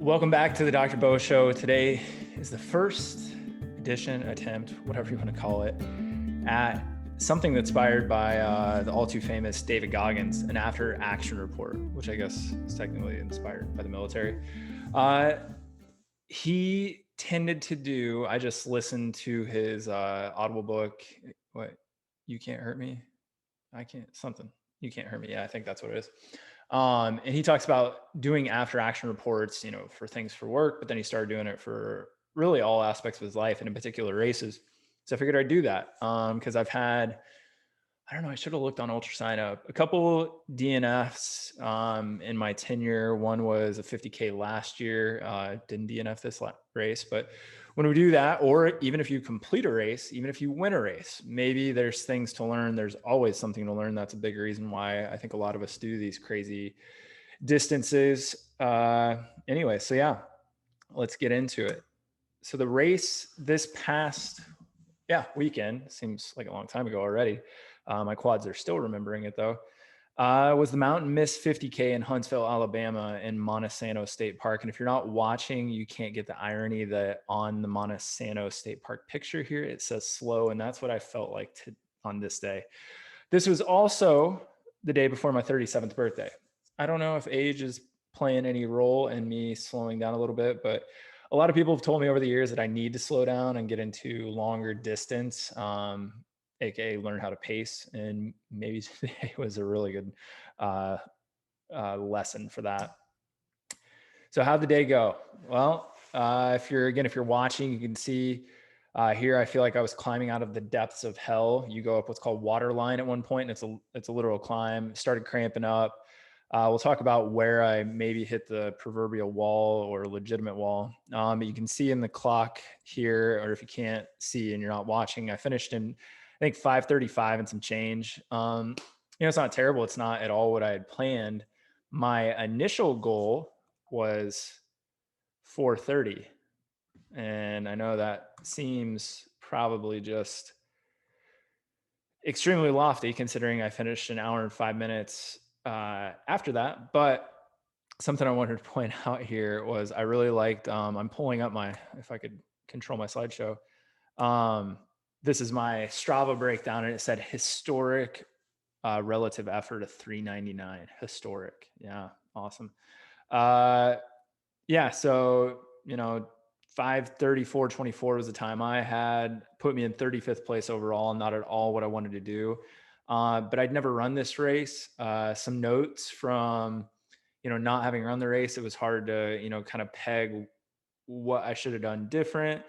Welcome back to the Dr. Beau Show. Today is the first edition, attempt, whatever you want to call it, at something that's inspired by the all too famous David Goggins, an after action report, which I guess is technically inspired by the military. He tended to do, I just listened to his Audible book. What? You Can't Hurt Me? I can't, something. You Can't Hurt Me. Yeah, I think that's what it is. And he talks about doing after action reports, for things for work, but then he started doing it for really all aspects of his life and in particular races. So I figured I'd do that because I've had, I don't know, I should have looked on Ultra Sign Up, a couple DNFs in my tenure. One was a 50K last year, didn't DNF this race, but when we do that, or even if you complete a race, even if you win a race, maybe there's things to learn. There's always something to learn. That's a big reason why I think a lot of us do these crazy distances. Anyway, so yeah, let's get into it. So the race this past weekend, seems like a long time ago already. My quads are still remembering it though. Was the Mountain Mist 50K in Huntsville, Alabama in Montesano State Park. And if you're not watching, you can't get the irony that on the Montesano State Park picture here, it says slow. And that's what I felt like on this day. This was also the day before my 37th birthday. I don't know if age is playing any role in me slowing down a little bit, but a lot of people have told me over the years that I need to slow down and get into longer distance, aka learn how to pace. And maybe today was a really good lesson for that. So how'd the day go? Well, if you're watching, you can see here, I feel like I was climbing out of the depths of hell. You go up what's called water line at one point, and it's a literal climb. Started cramping up. We'll talk about where I maybe hit the proverbial wall or legitimate wall. But you can see in the clock here, or if you can't see and you're not watching, I finished in, I think, 5:35 and some change. It's not terrible. It's not at all what I had planned. My initial goal was 4:30. And I know that seems probably just extremely lofty considering I finished an hour and 5 minutes after that. But something I wanted to point out here was I really liked, I'm pulling up if I could control my slideshow. This is my Strava breakdown, and it said historic relative effort of 399. Historic. Yeah. Awesome. So, 5:34:24 was the time I had, put me in 35th place overall. Not at all what I wanted to do. But I'd never run this race. Some notes from, not having run the race. It was hard to, kind of peg what I should have done different.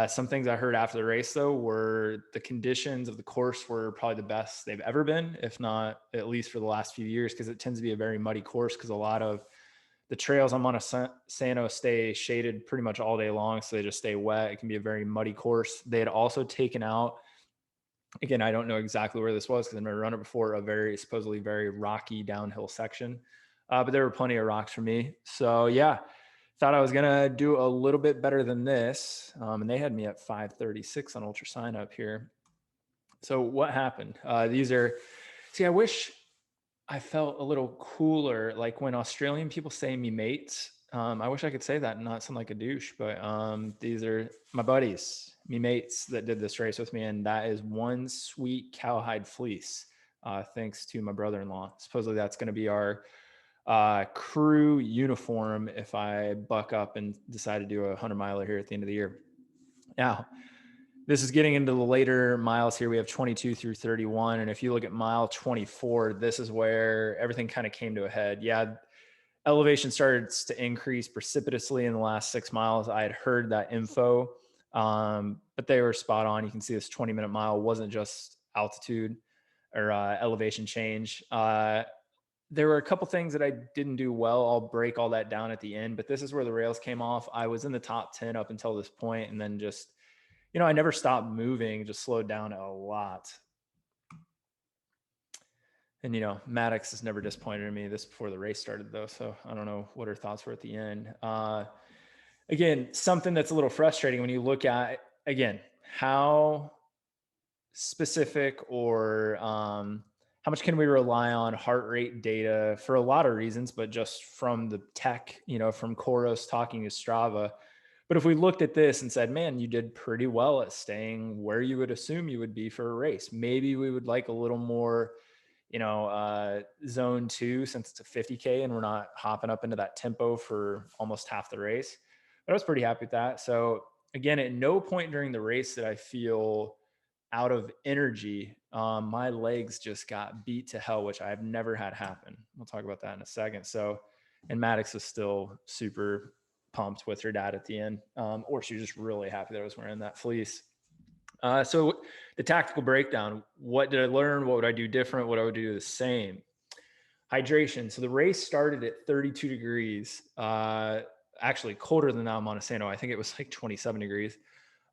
Some things I heard after the race though were the conditions of the course were probably the best they've ever been, if not at least for the last few years, because it tends to be a very muddy course because a lot of the trails on Montesano stay shaded pretty much all day long, so they just stay wet. It can be a very muddy course. They had also taken out, again, I don't know exactly where this was because I've never run it before, a supposedly very rocky downhill section. But there were plenty of rocks for me. So yeah, thought I was going to do a little bit better than this. And they had me at 5:36 on Ultra Sign Up here. So what happened? I wish I felt a little cooler. Like when Australian people say me mates, I wish I could say that and not sound like a douche, but these are my buddies, me mates that did this race with me. And that is one sweet cowhide fleece, thanks to my brother-in-law. Supposedly that's going to be our crew uniform if I buck up and decide to do a 100-miler here at the end of the year. Now, this is getting into the later miles here. We have 22 through 31. And if you look at mile 24, this is where everything kind of came to a head. Yeah, elevation started to increase precipitously in the last 6 miles. I had heard that info, but they were spot on. You can see this 20-minute mile wasn't just altitude or elevation change. There were a couple things that I didn't do well. I'll break all that down at the end, but this is where the rails came off. I was in the top 10 up until this point, and then just, I never stopped moving, just slowed down a lot. And, Maddox has never disappointed me. This before the race started, though, so I don't know what her thoughts were at the end. Again, something that's a little frustrating when you look at, again, how specific or how much can we rely on heart rate data for a lot of reasons, but just from the tech, from Koros talking to Strava. But if we looked at this and said, man, you did pretty well at staying where you would assume you would be for a race, maybe we would like a little more, zone two, since it's a 50K and we're not hopping up into that tempo for almost half the race. But I was pretty happy with that. So again, at no point during the race did I feel out of energy. My legs just got beat to hell, which I've never had happen. We'll talk about that in a second. So, and Maddox is still super pumped with her dad at the end, or she was just really happy that I was wearing that fleece. So the tactical breakdown, what did I learn? What would I do different? What I would do the same? Hydration. So the race started at 32 degrees, actually colder than now in Montesano. I think it was like 27 degrees.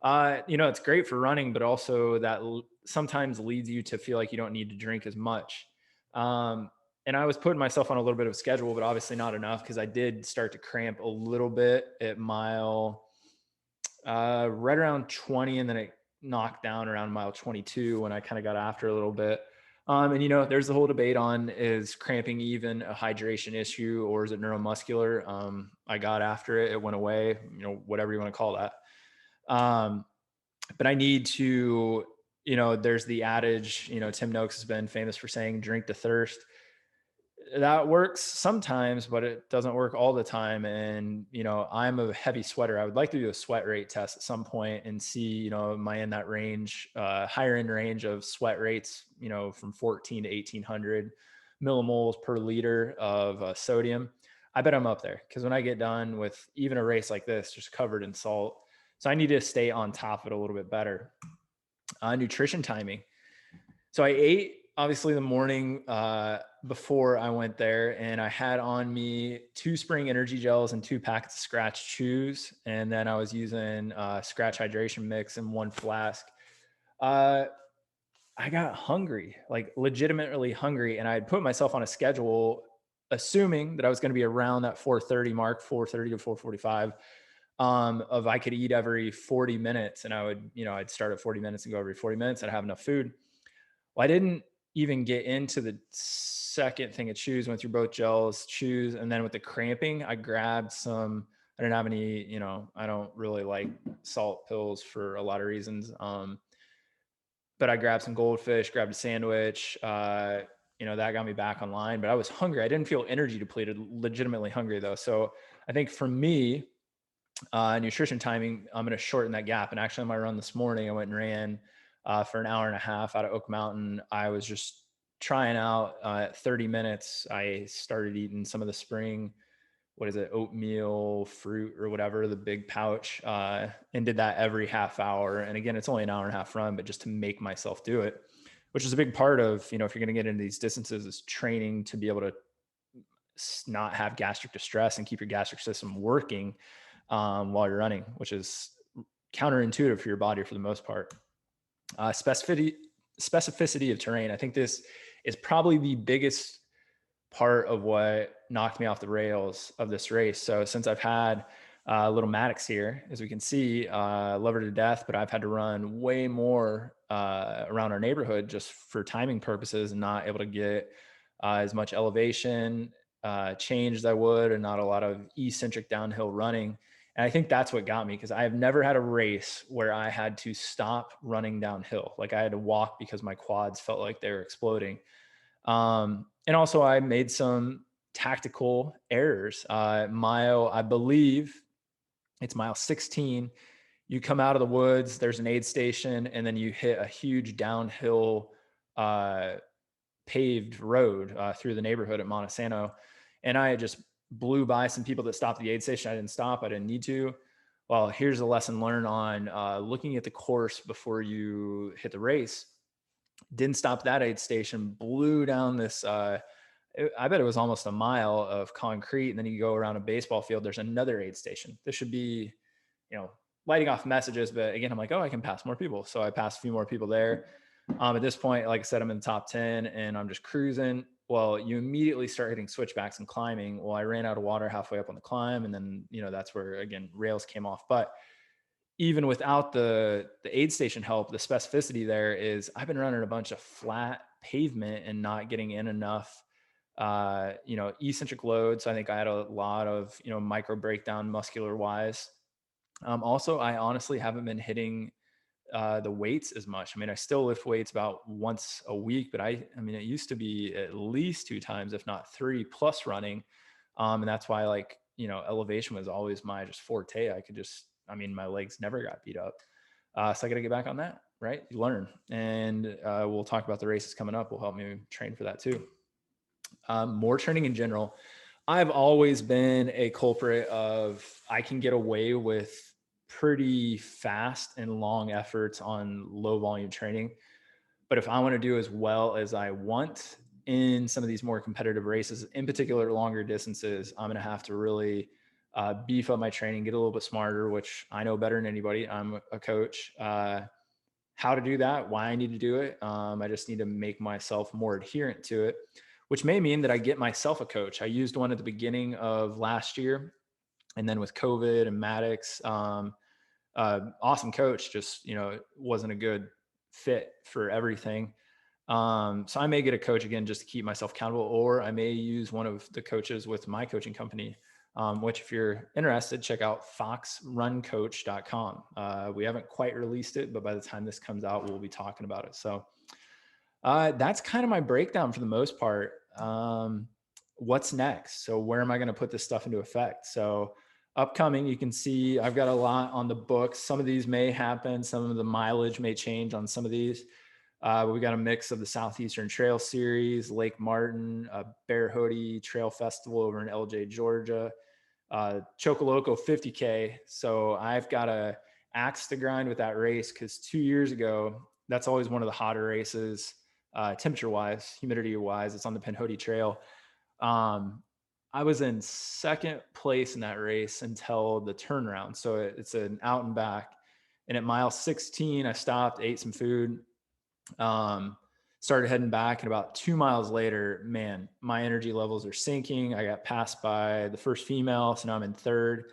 It's great for running, but also that sometimes leads you to feel like you don't need to drink as much. And I was putting myself on a little bit of a schedule, but obviously not enough, because I did start to cramp a little bit at mile right around 20, and then it knocked down around mile 22 when I kind of got after a little bit. And there's the whole debate on, is cramping even a hydration issue or is it neuromuscular? I got after it, it went away, whatever you want to call that. But I need to, there's the adage, Tim Noakes has been famous for saying, drink to thirst. That works sometimes, but it doesn't work all the time. And, I'm a heavy sweater. I would like to do a sweat rate test at some point and see, am I in that range, higher end range of sweat rates, from 14 to 1800 millimoles per liter of sodium. I bet I'm up there, because when I get done with even a race like this, just covered in salt, so I need to stay on top of it a little bit better. Nutrition timing. So I ate obviously the morning before I went there, and I had on me 2 spring energy gels and 2 packets of Scratch chews. And then I was using Scratch hydration mix in 1 flask. I got hungry, like legitimately hungry. And I had put myself on a schedule assuming that I was going to be around that 4:30 mark, 4:30 to 4:45. Of I could eat every 40 minutes, and I would, I'd start at 40 minutes and go every 40 minutes. I'd have enough food. Well, I didn't even get into the second thing of chews, went through both gels, chews, and then with the cramping, I grabbed some. I didn't have any, I don't really like salt pills for a lot of reasons. But I grabbed some goldfish, grabbed a sandwich. That got me back online, but I was hungry. I didn't feel energy depleted, legitimately hungry though. So I think for me, nutrition timing, I'm going to shorten that gap. And actually on my run this morning, I went and ran for an hour and a half out of Oak Mountain. I was just trying out at 30 minutes. I started eating some of the spring, what is it, oatmeal fruit or whatever, the big pouch, and did that every half hour. And again, it's only an hour and a half run, but just to make myself do it, which is a big part of, if you're going to get into these distances, is training to be able to not have gastric distress and keep your gastric system working while you're running, which is counterintuitive for your body for the most part. Specificity of terrain. I think this is probably the biggest part of what knocked me off the rails of this race. So since I've had little Maddox here, as we can see, love her to death, but I've had to run way more around our neighborhood just for timing purposes, and not able to get as much elevation change as I would, and not a lot of eccentric downhill running. And I think that's what got me, because I have never had a race where I had to stop running downhill. Like I had to walk because my quads felt like they were exploding. And also I made some tactical errors. I believe it's mile 16. You come out of the woods, there's an aid station, and then you hit a huge downhill paved road through the neighborhood at Montesano. And I just blew by some people that stopped at the aid station. I didn't stop. I didn't need to. Well, here's a lesson learned on looking at the course before you hit the race. Didn't stop at that aid station, blew down this, I bet it was almost a mile of concrete. And then you go around a baseball field, there's another aid station. This should be, lighting off messages. But again, I'm like, oh, I can pass more people. So I passed a few more people there. At this point, like I said, I'm in the top 10 and I'm just cruising. Well, you immediately start hitting switchbacks and climbing. Well, I ran out of water halfway up on the climb. And then, that's where, again, rails came off. But even without the aid station help, the specificity there is I've been running a bunch of flat pavement and not getting in enough, eccentric loads. I think I had a lot of, micro breakdown muscular wise. Also, I honestly haven't been hitting the weights as much. I mean, I still lift weights about once a week, but I mean, it used to be at least 2 times, if not three, plus running. And that's why, like, elevation was always my just forte. I mean, my legs never got beat up. So I got to get back on that, right? You learn. And we'll talk about the races coming up. Will help me train for that too. More training in general. I've always been a culprit of I can get away with pretty fast and long efforts on low volume training. But if I want to do as well as I want in some of these more competitive races, in particular longer distances, I'm going to have to really beef up my training, get a little bit smarter, which I know better than anybody. I'm a coach. How to do that, why I need to do it. I just need to make myself more adherent to it, which may mean that I get myself a coach. I used one at the beginning of last year. And then with COVID and Maddox, awesome coach, just, wasn't a good fit for everything. So I may get a coach again just to keep myself accountable, or I may use one of the coaches with my coaching company, which if you're interested, check out foxruncoach.com. We haven't quite released it, but by the time this comes out, we'll be talking about it. So that's kind of my breakdown for the most part. What's next? So where am I going to put this stuff into effect? So upcoming, you can see I've got a lot on the books. Some of these may happen. Some of the mileage may change on some of these. But we got a mix of the Southeastern Trail Series, Lake Martin, Bear Hoodie Trail Festival over in LJ, Georgia, Chocoloco 50K. So I've got a axe to grind with that race because 2 years ago, that's always one of the hotter races, temperature wise, humidity wise. It's on the Pinhoti Trail. I was in second place in that race until the turnaround. So it's an out and back. And at mile 16, I stopped, ate some food, started heading back. And about 2 miles later, man, my energy levels are sinking. I got passed by the first female. So now I'm in third.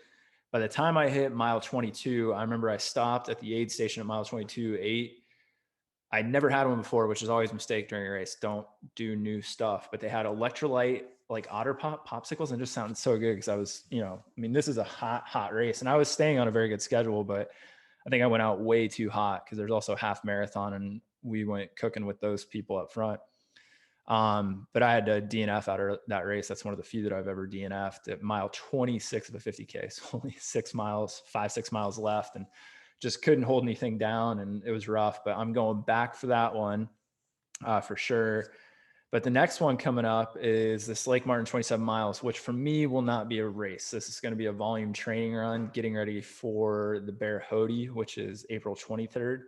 By the time I hit mile 22, I remember I stopped at the aid station at mile 22, ate. I'd never had one before, which is always a mistake during a race. Don't do new stuff. But they had electrolyte, like Otter Pop popsicles, and it just sounded so good because I was, I mean, this is a hot race. And I was staying on a very good schedule, but I think I went out way too hot because there's also half marathon and we went cooking with those people up front. But I had to DNF out of that race. That's one of the few that I've ever DNF'd at mile 26 of the 50K. So only 6 miles left, and just couldn't hold anything down. And it was rough, but I'm going back for that one for sure. But the next one coming up is this Lake Martin 27 miles, which for me will not be a race. This is going to be a volume training run, getting ready for the Bear Hoodie, which is April 23rd.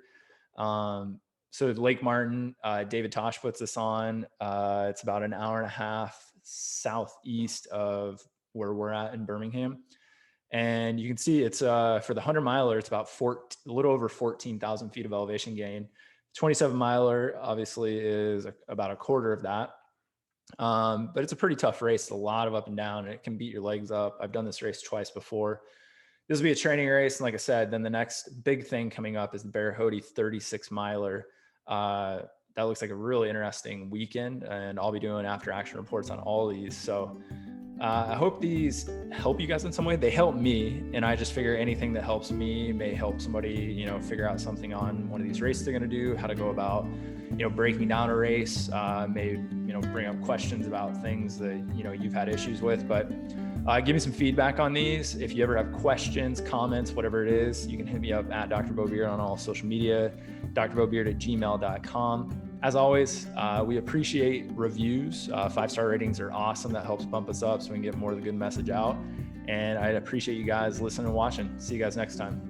So Lake Martin, David Tosh puts this on. It's about an hour and a half southeast of where we're at in Birmingham. And you can see it's for the 100 miler, it's about a little over 14,000 feet of elevation gain. 27 miler obviously is about a quarter of that. But it's a pretty tough race. It's a lot of up and down, and it can beat your legs up. I've done this race twice before. This will be a training race. And like I said, then the next big thing coming up is the Bear Hoodie 36 miler. That looks like a really interesting weekend, and I'll be doing after action reports on all these. So I hope these help you guys in some way. They help me, and I just figure anything that helps me may help somebody, figure out something on one of these races they're going to do, how to go about, breaking down a race, may, bring up questions about things that, you've had issues with. But give me some feedback on these. If you ever have questions, comments, whatever it is, you can hit me up at Dr. Beau Beard on all social media, drbeaubeard@gmail.com. As always, we appreciate reviews. 5-star ratings are awesome. That helps bump us up so we can get more of the good message out. And I appreciate you guys listening and watching. See you guys next time.